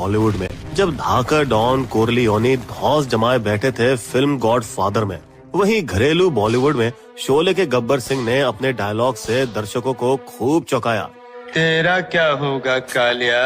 Hollywood में, जब धाकर don कोरलियोनी धौंस जमाए बैठे थे फिल्म गॉडफादर में। वहीं घरेलू बॉलीवुड में शोले के गब्बर सिंह ने अपने डायलॉग से दर्शकों को खूब चौंकाया। तेरा क्या होगा कालिया।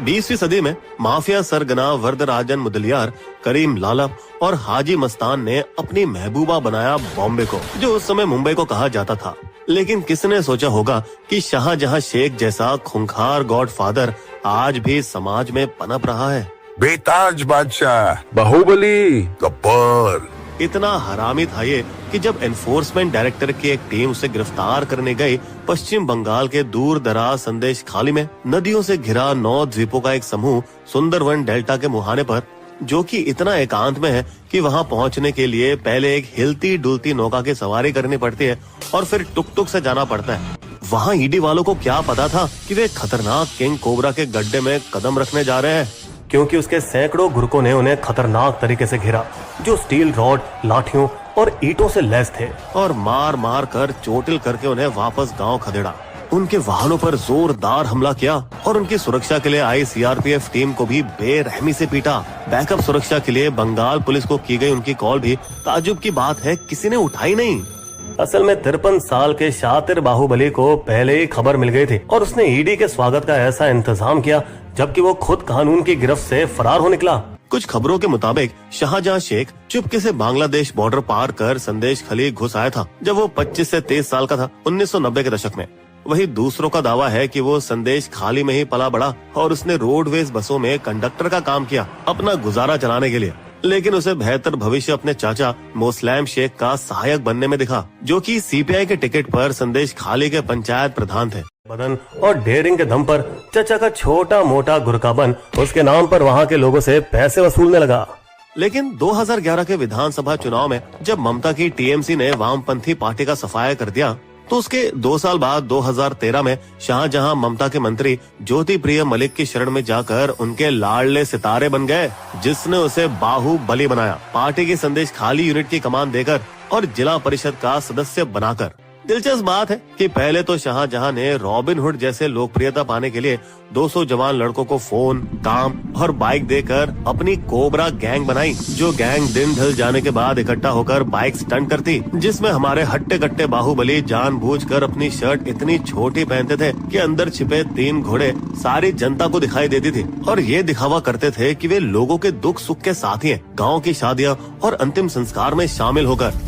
20वीं सदी में माफिया सरगना वरदराजन मुदलियार, करीम लाला और हाजी मस्तान ने अपनी महबूबा बनाया बॉम्बे को, जो उस समय मुंबई को कहा जाता था। लेकिन किसने सोचा होगा कि शाहजहां शेख जैसा खूंखार गॉडफादर आज भी समाज में पनप रहा है। बेताज बादशाह, बाहुबली, गब्बर। इतना हरामी था ये कि जब एनफोर्समेंट डायरेक्टर की एक टीम उसे गिरफ्तार करने गई पश्चिम बंगाल के दूर दराज संदेश खाली में, नदियों से घिरा 9 द्वीपों का एक समूह सुंदरवन डेल्टा के मुहाने पर, जो कि इतना एकांत में है कि वहां पहुंचने के लिए पहले एक हिलती डुलती नौका की सवारी करनी पड़ती है और फिर टुक टुक से जाना पड़ता है। वहां ईडी वालों को क्या पता था कि वे खतरनाक किंग कोबरा के गड्ढे में कदम रखने जा रहे हैं, क्योंकि उसके सैकड़ों गुर्गों ने उन्हें खतरनाक तरीके से घेरा, जो स्टील रॉड, लाठियों और ईंटों से लैस थे, और मार मार कर चोटिल करके उन्हें वापस गांव खदेड़ा। उनके वाहनों पर जोरदार हमला किया और उनकी सुरक्षा के लिए आई सीआरपीएफ टीम को भी बेरहमी से पीटा। बैकअप सुरक्षा के लिए बंगाल पुलिस को की गई उनकी कॉल भी ताज्जुब की बात है किसी ने उठाई नहीं। असल में 53 साल के शातिर बाहुबली को पहले ही खबर मिल गई थी और उसने ईडी के स्वागत का ऐसा इंतजाम किया, जबकि वो खुद कानून की गिरफ्त से फरार हो निकला। कुछ खबरों के मुताबिक शाहजहां शेख चुपके से बांग्लादेश बॉर्डर पार कर संदेश खली घुस आया था जब वो 25 से 23 साल का था, 1990 के दशक में। वही दूसरों का दावा है कि वो संदेश खाली में ही पला बड़ा और उसने रोडवेज बसों में कंडक्टर का काम किया अपना गुजारा चलाने के लिए। लेकिन उसे बेहतर भविष्य अपने चाचा मोस्लैम शेख का सहायक बनने में दिखा, जो कि सीपीआई के टिकट पर संदेश खाली के पंचायत प्रधान थे। बदन और डेयरिंग के दम पर चाचा का छोटा मोटा गुरकाबन उसके नाम पर वहाँ के लोगों से पैसे वसूलने लगा। लेकिन 2011 के विधानसभा चुनाव में जब ममता की टीएमसी ने वामपंथी पार्टी का सफाया कर दिया, तो उसके 2 साल बाद 2013 में शाहजहां ममता के मंत्री ज्योति प्रिय मलिक की शरण में जाकर उनके लाडले सितारे बन गए, जिसने उसे बाहुबली बनाया, पार्टी की संदेश खाली यूनिट की कमान देकर और जिला परिषद का सदस्य बनाकर। दिलचस्प बात है कि पहले तो शाहजहां ने रॉबिन हुड जैसे लोकप्रियता पाने के लिए 200 जवान लड़कों को फोन, काम और बाइक देकर अपनी कोबरा गैंग बनाई, जो गैंग दिन ढल जाने के बाद इकट्ठा होकर बाइक स्टंट करती, जिसमें हमारे हट्टे कट्टे बाहुबली जानबूझकर अपनी शर्ट इतनी छोटी पहनते थे कि अंदर छिपे 3 घोड़े सारी जनता को दिखाई देती थी, और ये दिखावा करते थे कि वे लोगों के दुख सुख के साथी हैं, गाँव की शादियाँ और अंतिम संस्कार में शामिल होकर।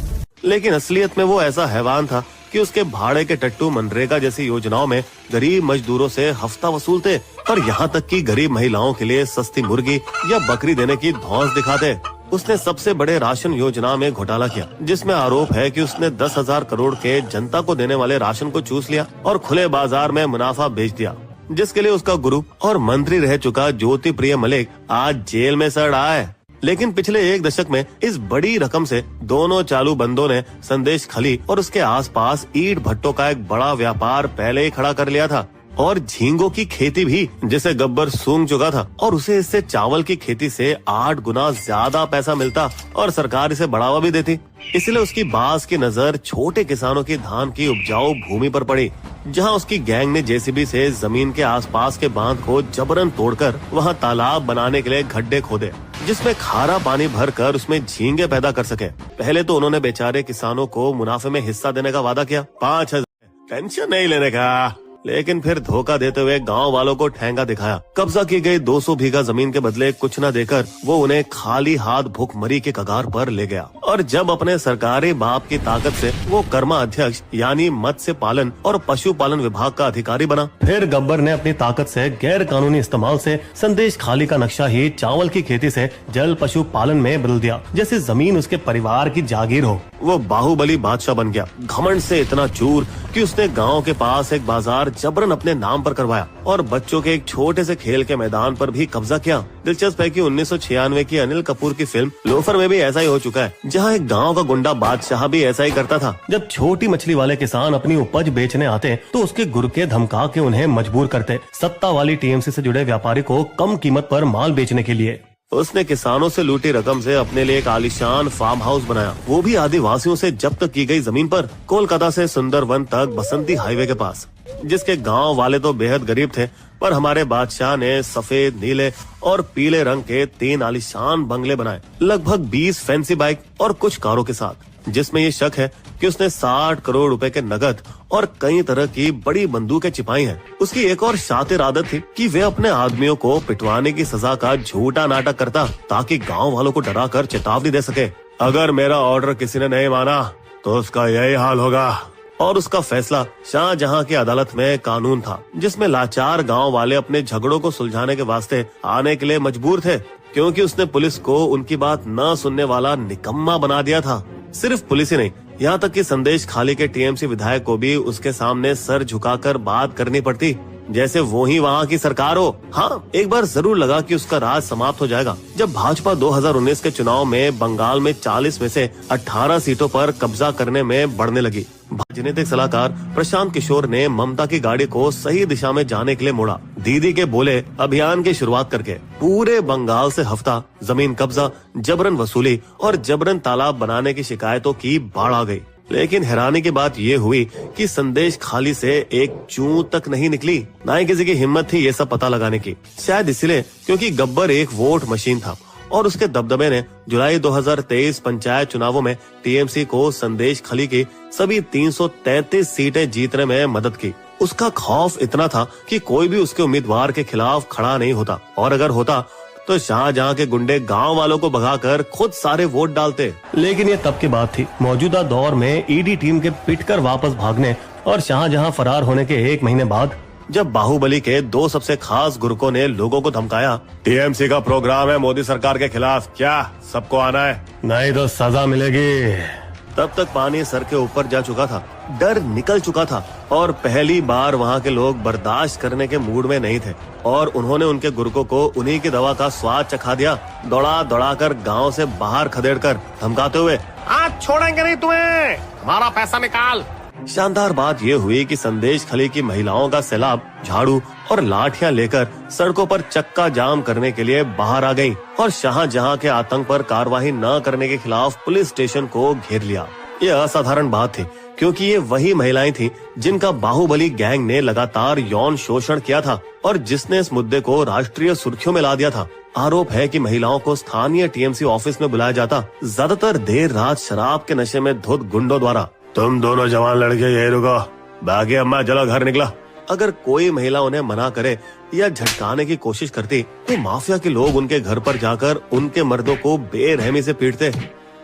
लेकिन असलियत में वो ऐसा हैवान था कि उसके भाड़े के टट्टू मनरेगा जैसी योजनाओं में गरीब मजदूरों से हफ्ता वसूलते और यहाँ तक कि गरीब महिलाओं के लिए सस्ती मुर्गी या बकरी देने की धौंस दिखाते। उसने सबसे बड़े राशन योजना में घोटाला किया, जिसमें आरोप है कि उसने 10,000 करोड़ के जनता को देने वाले राशन को चूस लिया और खुले बाजार में मुनाफा बेच दिया, जिसके लिए उसका गुरु और मंत्री रह चुका ज्योति प्रिय मलिक आज जेल में सड़ रहा है। लेकिन पिछले 1 दशक में इस बड़ी रकम से दोनों चालू बंदों ने संदेश खली और उसके आसपास ईंट भट्टों का एक बड़ा व्यापार पहले ही खड़ा कर लिया था, और झींगों की खेती भी, जिसे गब्बर सूंघ चुका था, और उसे इससे चावल की खेती से 8 गुना ज्यादा पैसा मिलता और सरकार इसे बढ़ावा भी देती। इसलिए उसकी बाज की नजर छोटे किसानों की धान की उपजाऊ भूमि पर पड़ी, जहां उसकी गैंग ने जेसीबी से जमीन के आसपास के बांध को जबरन तोड़कर वहां तालाब बनाने के लिए गड्ढे खोदे, जिसमें खारा पानी भरकर उसमें झींगे पैदा कर सके। पहले तो उन्होंने बेचारे किसानों को मुनाफे में हिस्सा देने का वादा किया, 5,000, टेंशन नहीं लेने का, लेकिन फिर धोखा देते हुए गांव वालों को ठेंगा दिखाया। कब्जा की गई 200 बीघा जमीन के बदले कुछ न देकर वो उन्हें खाली हाथ भूखमरी के कगार पर ले गया। और जब अपने सरकारी बाप की ताकत से वो कर्मा अध्यक्ष यानी मत्स्य पालन और पशुपालन विभाग का अधिकारी बना, फिर गब्बर ने अपनी ताकत से गैर कानूनी इस्तेमाल से संदेश खाली का नक्शा ही चावल की खेती से जल पशुपालन में बदल दिया, जैसे जमीन उसके परिवार की जागीर हो। वो बाहुबली बादशाह बन गया, घमंड से इतना चूर कि उसने गांव के पास एक बाजार जबरन अपने नाम पर करवाया और बच्चों के एक छोटे से खेल के मैदान पर भी कब्जा किया। दिलचस्प है कि 1996 की अनिल कपूर की फिल्म लोफर में भी ऐसा ही हो चुका है, जहां एक गांव का गुंडा बादशाह भी ऐसा ही करता था। जब छोटी मछली वाले किसान अपनी उपज बेचने आते तो उसके गुर्के धमका के उन्हें मजबूर करते सत्ता वाली टीएमसी से जुड़े व्यापारी को कम कीमत पर माल बेचने के लिए। उसने किसानों से लूटी रकम से अपने लिए एक आलीशान फार्म हाउस बनाया, वो भी आदिवासियों से जब्त की गई जमीन पर, कोलकाता से सुंदरवन तक बसंती हाईवे के पास, जिसके गांव वाले तो बेहद गरीब थे, पर हमारे बादशाह ने सफेद, नीले और पीले रंग के 3 आलीशान बंगले बनाए, लगभग 20 फैंसी बाइक और कुछ कारों के साथ, जिसमें ये शक है कि उसने 60 करोड़ रुपए के नगद और कई तरह की बड़ी बंदूकें छिपाई हैं। उसकी एक और शातिर आदत थी कि वे अपने आदमियों को पिटवाने की सजा का झूठा नाटक करता, ताकि गांव वालों को डराकर चेतावनी दे सके, अगर मेरा ऑर्डर किसी ने नहीं माना तो उसका यही हाल होगा। और उसका फैसला शाहजहां की अदालत में कानून था, जिसमें लाचार गांव वाले अपने झगड़ों को सुलझाने के वास्ते आने के लिए मजबूर थे, क्योंकि उसने पुलिस को उनकी बात न सुनने वाला निकम्मा बना दिया था। सिर्फ पुलिस ही नहीं, यहाँ तक कि संदेश खाली के टीएमसी विधायक को भी उसके सामने सर झुकाकर बात करनी पड़ती, जैसे वो ही वहाँ की सरकार हो। हाँ, एक बार जरूर लगा कि उसका राज समाप्त हो जाएगा जब भाजपा 2019 के चुनाव में बंगाल में 40 में से 18 सीटों पर कब्जा करने में बढ़ने लगी। राजनीतिक सलाहकार प्रशांत किशोर ने ममता की गाड़ी को सही दिशा में जाने के लिए मोड़ा। दीदी के बोले अभियान की शुरुआत करके पूरे बंगाल से हफ्ता, जमीन कब्जा, जबरन वसूली और जबरन तालाब बनाने की शिकायतों की बाढ़ आ गई। लेकिन हैरानी की बात ये हुई कि संदेश खाली से एक चूं तक नहीं निकली, ना ही किसी की हिम्मत थी ये सब पता लगाने की। शायद इसलिए क्योंकि गब्बर एक वोट मशीन था और उसके दबदबे ने जुलाई 2023 पंचायत चुनावों में टीएमसी को संदेश खाली की सभी 333 सीटें जीतने में मदद की। उसका खौफ इतना था कि कोई भी उसके उम्मीदवार के खिलाफ खड़ा नहीं होता, और अगर होता तो शाहजहां के गुंडे गांव वालों को भगाकर खुद सारे वोट डालते। लेकिन ये तब की बात थी। मौजूदा दौर में ईडी टीम के पिटकर वापस भागने और शाहजहां फरार होने के 1 महीने बाद, जब बाहुबली के 2 सबसे खास गुर्गों ने लोगों को धमकाया, टीएमसी का प्रोग्राम है मोदी सरकार के खिलाफ, क्या सबको आना है, नहीं तो सजा मिलेगी, तब तक पानी सर के ऊपर जा चुका था, डर निकल चुका था और पहली बार वहाँ के लोग बर्दाश्त करने के मूड में नहीं थे और उन्होंने उनके गुर्गों को उन्हीं की दवा का स्वाद चखा दिया, दौड़ा दौड़ा कर गाँव से बाहर खदेड़ कर धमकाते हुए, आज छोड़ेंगे नहीं तुम्हें, हमारा पैसा निकाल। शानदार बात यह हुई कि संदेश खली की महिलाओं का सैलाब झाड़ू और लाठियां लेकर सड़कों पर चक्का जाम करने के लिए बाहर आ गईं और शाहजहां के आतंक पर कार्रवाई न करने के खिलाफ पुलिस स्टेशन को घेर लिया। ये असाधारण बात थी, क्योंकि ये वही महिलाएं थीं जिनका बाहुबली गैंग ने लगातार यौन शोषण किया था और जिसने इस मुद्दे को राष्ट्रीय सुर्खियों में ला दिया था। आरोप है कि महिलाओं को स्थानीय टीएमसी ऑफिस में बुलाया जाता, ज्यादातर देर रात शराब के नशे में धुत गुंडों द्वारा। तुम दोनों जवान लड़के यही रुको, बाकी अम्मा चलो घर निकला। अगर कोई महिला उन्हें मना करे या झटकाने की कोशिश करती तो माफिया के लोग उनके घर पर जाकर उनके मर्दों को बेरहमी से पीटते।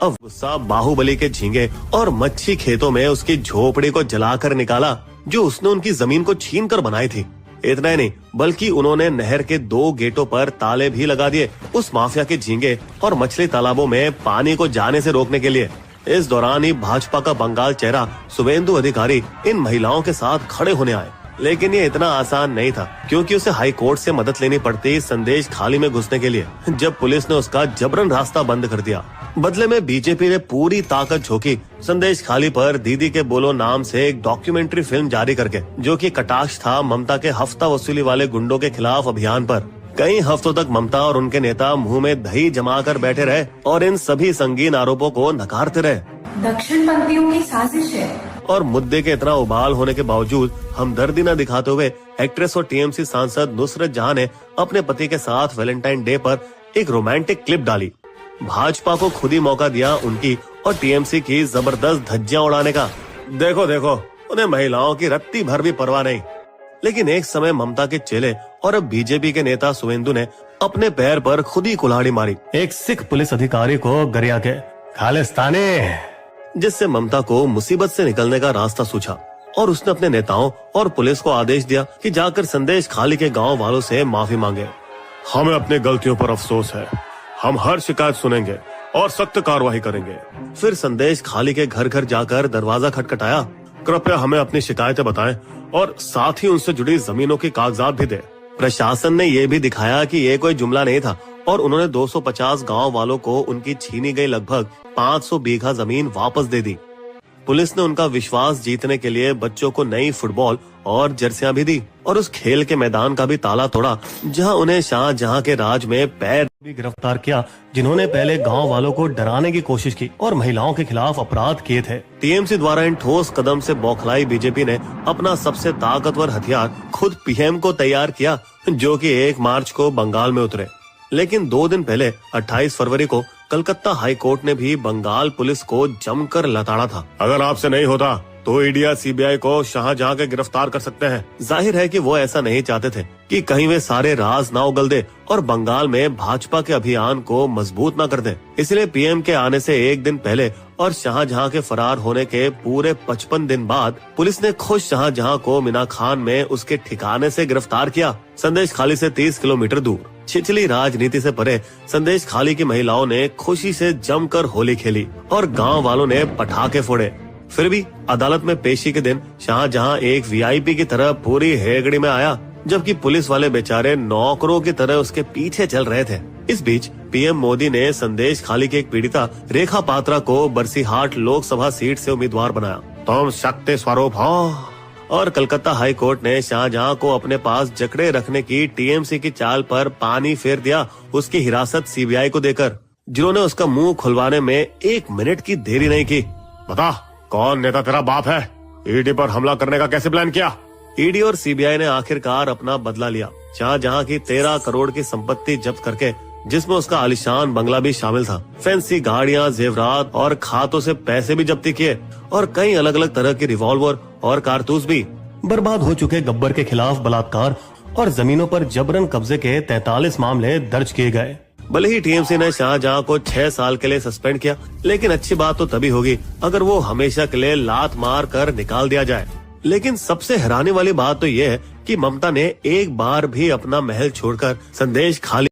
अब गुस्सा बाहुबली के झींगे और मच्छी खेतों में उसकी झोपड़ी को जलाकर निकाला जो उसने उनकी जमीन को छीन कर बनाई थी। इतना ही नहीं, बल्कि उन्होंने नहर के 2 गेटों पर ताले भी लगा दिए उस माफिया के झींगे और मछली तालाबों में पानी को जाने से रोकने के लिए। इस दौरान ही भाजपा का बंगाल चेहरा शुभेंदु अधिकारी इन महिलाओं के साथ खड़े होने आए। लेकिन ये इतना आसान नहीं था, क्योंकि उसे हाई कोर्ट से मदद लेनी पड़ती संदेश खाली में घुसने के लिए, जब पुलिस ने उसका जबरन रास्ता बंद कर दिया। बदले में बीजेपी ने पूरी ताकत झोंकी संदेश खाली पर दीदी के बोलो नाम से एक डॉक्यूमेंट्री फिल्म जारी करके, जो कि कटाक्ष था ममता के हफ्ता वसूली वाले गुंडों के खिलाफ अभियान पर। कई हफ्तों तक ममता और उनके नेता मुंह में दही जमा कर बैठे रहे और इन सभी संगीन आरोपों को नकारते रहे। दक्षिण पंथियों की साजिश है। और मुद्दे के इतना उबाल होने के बावजूद हमदर्दी न दिखाते हुए एक्ट्रेस और टीएमसी सांसद नुसरत जहां ने अपने पति के साथ वैलेंटाइन डे पर एक रोमांटिक क्लिप डाली। भाजपा को खुद ही मौका दिया उनकी और टीएमसी की जबरदस्त धज्जियां उड़ाने का। देखो देखो, उन्हें महिलाओं की रत्ती भर भी परवाह नहीं। लेकिन एक समय ममता के चेले और अब बीजेपी के नेता शुभेंदु ने अपने पैर पर खुद ही कुल्हाड़ी मारी एक सिख पुलिस अधिकारी को गरिया के खालिस्तानी, जिससे ममता को मुसीबत से निकलने का रास्ता सूझा और उसने अपने नेताओं और पुलिस को आदेश दिया कि जाकर संदेश खाली के गांव वालों से माफी मांगे। हमें अपनी गलतियों पर अफसोस है, हम हर शिकायत सुनेंगे और सख्त कार्रवाई करेंगे। फिर संदेश खाली के घर घर जाकर दरवाजा खटखटाया, कृपया हमें अपनी शिकायतें बताएं और साथ ही उनसे जुड़ी जमीनों के कागजात भी दें। प्रशासन ने यह भी दिखाया कि ये कोई जुमला नहीं था और उन्होंने 250 गांव वालों को उनकी छीनी गई लगभग 500 बीघा जमीन वापस दे दी। पुलिस ने उनका विश्वास जीतने के लिए बच्चों को नई फुटबॉल और जर्सियां भी दी और उस खेल के मैदान का भी ताला तोड़ा जहां उन्हें शाहजहां के राज में पैर भी गिरफ्तार किया, जिन्होंने पहले गांव वालों को डराने की कोशिश की और महिलाओं के खिलाफ अपराध किए थे। टीएमसी द्वारा इन ठोस कदम से बौखलाई बीजेपी ने अपना सबसे ताकतवर हथियार खुद पीएम को तैयार किया, जो कि 1 मार्च को बंगाल में उतरे। लेकिन 2 दिन पहले 28 फरवरी को कलकत्ता हाई कोर्ट ने भी बंगाल पुलिस को जमकर लताड़ा था। अगर आपसे नहीं होता तो ईडी या सीबीआई को शाहजहां के गिरफ्तार कर सकते हैं। जाहिर है कि वो ऐसा नहीं चाहते थे कि कहीं वे सारे राज ना उगल दे और बंगाल में भाजपा के अभियान को मजबूत ना कर दे। इसलिए पीएम के आने से 1 दिन पहले और शाहजहां के फरार होने के पूरे 55 दिन बाद पुलिस ने खुद शाहजहां को मीना खान में उसके ठिकाने से गिरफ्तार किया, संदेश खाली से 30 किलोमीटर दूर। छिछली राजनीति से परे संदेश खाली की महिलाओं ने खुशी से जमकर होली खेली और गांव वालों ने पटाखे फोड़े। फिर भी अदालत में पेशी के दिन शाहजहां एक वीआईपी की तरह पूरी हेगड़ी में आया, जबकि पुलिस वाले बेचारे नौकरों की तरह उसके पीछे चल रहे थे। इस बीच पीएम मोदी ने संदेश खाली की एक पीड़िता रेखा पात्रा को बरसीहाट लोकसभा सीट से उम्मीदवार बनाया। तुम शक्ति स्वरूप हो। और कलकत्ता हाई कोर्ट ने शाहजहां को अपने पास जकड़े रखने की टीएमसी की चाल पर पानी फेर दिया, उसकी हिरासत सीबीआई को देकर, जिन्होंने उसका मुंह खुलवाने में 1 मिनट की देरी नहीं की। बता, कौन नेता तेरा बाप है? ईडी पर हमला करने का कैसे प्लान किया? ईडी और सीबीआई ने आखिरकार अपना बदला लिया। शाहजहां की 13 करोड़ की संपत्ति जब्त करके, जिसमें उसका आलिशान बंगला भी शामिल था, फैंसी गाड़ियां, जेवरात और खातों से पैसे भी जब्ती किए और कई अलग अलग तरह की रिवॉल्वर और कारतूस भी। बर्बाद हो चुके गब्बर के खिलाफ बलात्कार और जमीनों पर जबरन कब्जे के 43 मामले दर्ज किए गए। भले ही टीएमसी ने शाहजहां को 6 साल के लिए सस्पेंड किया, लेकिन अच्छी बात तो तभी होगी अगर वो हमेशा के लिए लात मार कर निकाल दिया जाए। लेकिन सबसे हैरानी वाली बात तो ये है कि ममता ने एक बार भी अपना महल छोड़कर संदेश खाली